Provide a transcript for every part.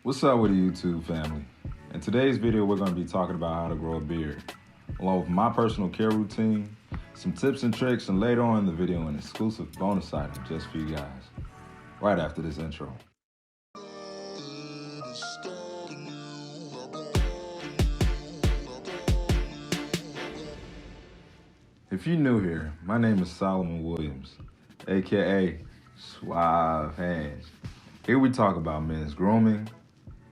What's up with the YouTube family? In today's video, we're going to be talking about how to grow a beard, along with my personal care routine, some tips and tricks, and later on in the video, an exclusive bonus item just for you guys, right after this intro. If you're new here, my name is Solomon Williams, aka SuaveHands. Here we talk about men's grooming,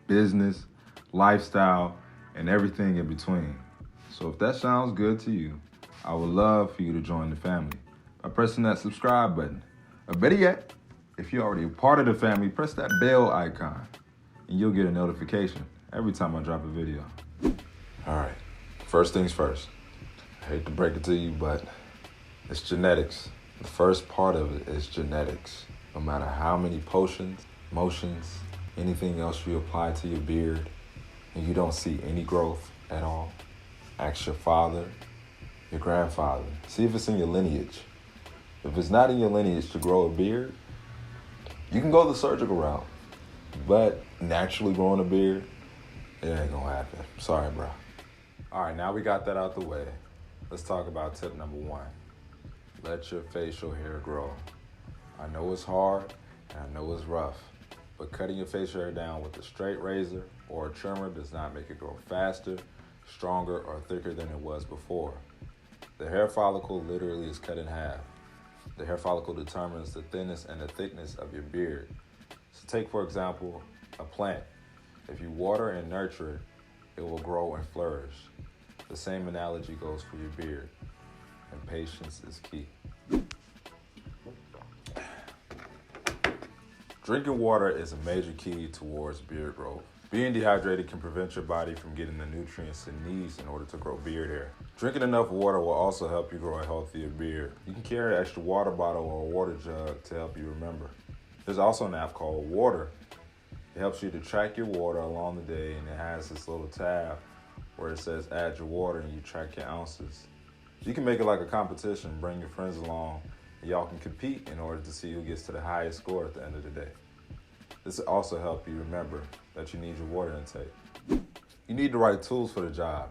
business, lifestyle, and everything in between. So if that sounds good to you, I would love for you to join the family by pressing that subscribe button. Or better yet, if you're already a part of the family, press that bell icon and you'll get a notification every time I drop a video. All right, first things first. I hate to break it to you, but it's genetics. The first part of it is genetics. No matter how many potions, motions, anything else you apply to your beard, and you don't see any growth at all, ask your father, your grandfather. See if it's in your lineage. If it's not in your lineage to grow a beard, you can go the surgical route. But naturally growing a beard, it ain't gonna happen. Sorry, bro. All right, now we got that out the way. Let's talk about tip number one. Let your facial hair grow. I know it's hard and I know it's rough, but cutting your facial hair down with a straight razor or a trimmer does not make it grow faster, stronger, or thicker than it was before. The hair follicle literally is cut in half. The hair follicle determines the thinness and the thickness of your beard. So take, for example, a plant. If you water and nurture it, it will grow and flourish. The same analogy goes for your beard, and patience is key. Drinking water is a major key towards beard growth. Being dehydrated can prevent your body from getting the nutrients it needs in order to grow beard hair. Drinking enough water will also help you grow a healthier beard. You can carry an extra water bottle or a water jug to help you remember. There's also an app called Water. It helps you to track your water along the day, and it has this little tab where it says add your water and you track your ounces. You can make it like a competition, bring your friends along, and y'all can compete in order to see who gets to the highest score at the end of the day. This will also help you remember that you need your water intake. You need the right tools for the job.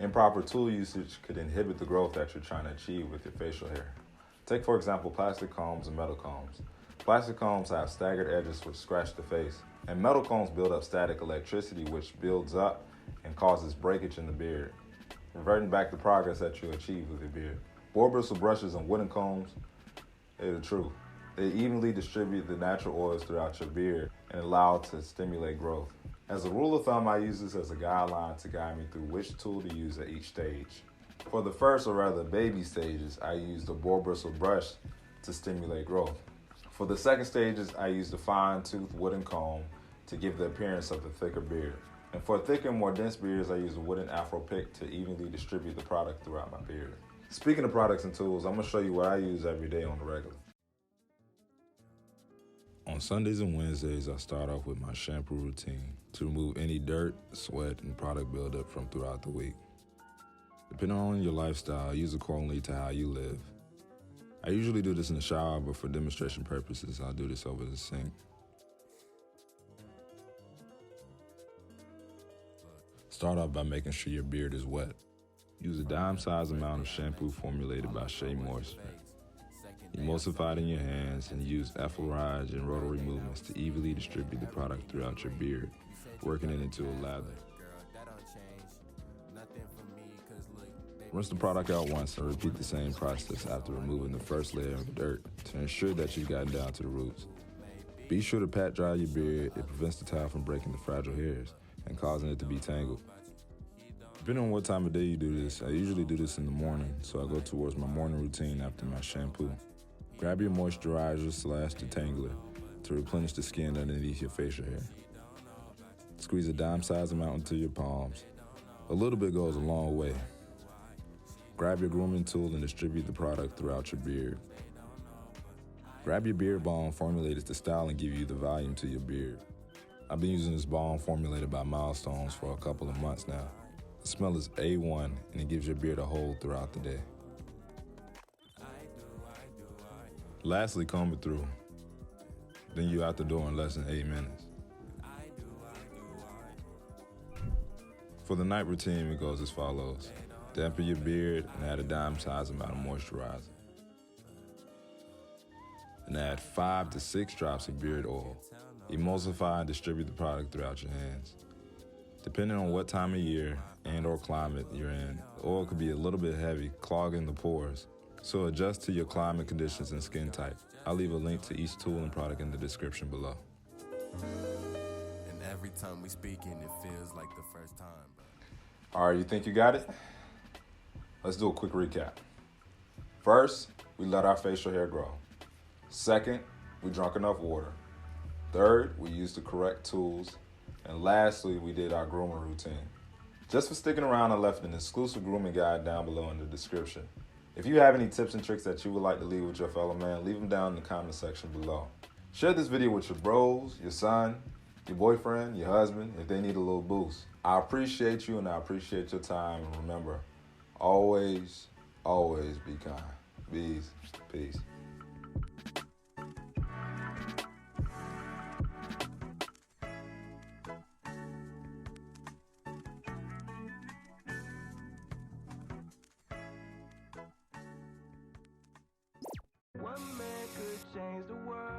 Improper tool usage could inhibit the growth that you're trying to achieve with your facial hair. Take, for example, plastic combs and metal combs. Plastic combs have staggered edges which scratch the face, and metal combs build up static electricity which builds up and causes breakage in the beard, reverting back the progress that you achieve with your beard. Boar bristle brushes and wooden combs, they're the truth. They evenly distribute the natural oils throughout your beard and allow it to stimulate growth. As a rule of thumb, I use this as a guideline to guide me through which tool to use at each stage. For the first, or rather baby stages, I use the boar bristle brush to stimulate growth. For the second stages, I use the fine-toothed wooden comb to give the appearance of the thicker beard. And for thicker and more dense beards, I use a wooden afro pick to evenly distribute the product throughout my beard. Speaking of products and tools, I'm gonna show you what I use every day on the regular. On Sundays and Wednesdays, I start off with my shampoo routine to remove any dirt, sweat, and product buildup from throughout the week. Depending on your lifestyle, use accordingly to how you live. I usually do this in the shower, but for demonstration purposes, I'll do this over the sink. Start off by making sure your beard is wet. Use a dime-sized amount of shampoo formulated by Shea Moisture. Emulsify it in your hands and use effleurage and rotary movements to evenly distribute the product throughout your beard, working it into a lather. Rinse the product out once and repeat the same process after removing the first layer of dirt to ensure that you've gotten down to the roots. Be sure to pat dry your beard. It prevents the towel from breaking the fragile hairs and causing it to be tangled. Depending on what time of day you do this, I usually do this in the morning, so I go towards my morning routine after my shampoo. Grab your moisturizer/detangler to replenish the skin underneath your facial hair. Squeeze a dime-sized amount into your palms. A little bit goes a long way. Grab your grooming tool and distribute the product throughout your beard. Grab your beard balm formulated to style and give you the volume to your beard. I've been using this balm formulated by Milestones for a couple of months now. The smell is A1 and it gives your beard a hold throughout the day. Lastly, comb it through. Then you're out the door in less than 8 minutes. For the night routine, it goes as follows. Dampen your beard and add a dime-sized amount of moisturizer. And add 5 to 6 drops of beard oil. Emulsify and distribute the product throughout your hands. Depending on what time of year and or climate you're in, the oil could be a little bit heavy, clogging the pores. So adjust to your climate conditions and skin type. I'll leave a link to each tool and product in the description below. And every time we speaking, it feels like the first time, bro. All right, you think you got it? Let's do a quick recap. First, we let our facial hair grow. Second, we drank enough water. Third, we used the correct tools. And lastly, we did our grooming routine. Just for sticking around, I left an exclusive grooming guide down below in the description. If you have any tips and tricks that you would like to leave with your fellow man, leave them down in the comment section below. Share this video with your bros, your son, your boyfriend, your husband, if they need a little boost. I appreciate you and I appreciate your time. And remember, always, always be kind. Bees, peace. One man could change the world.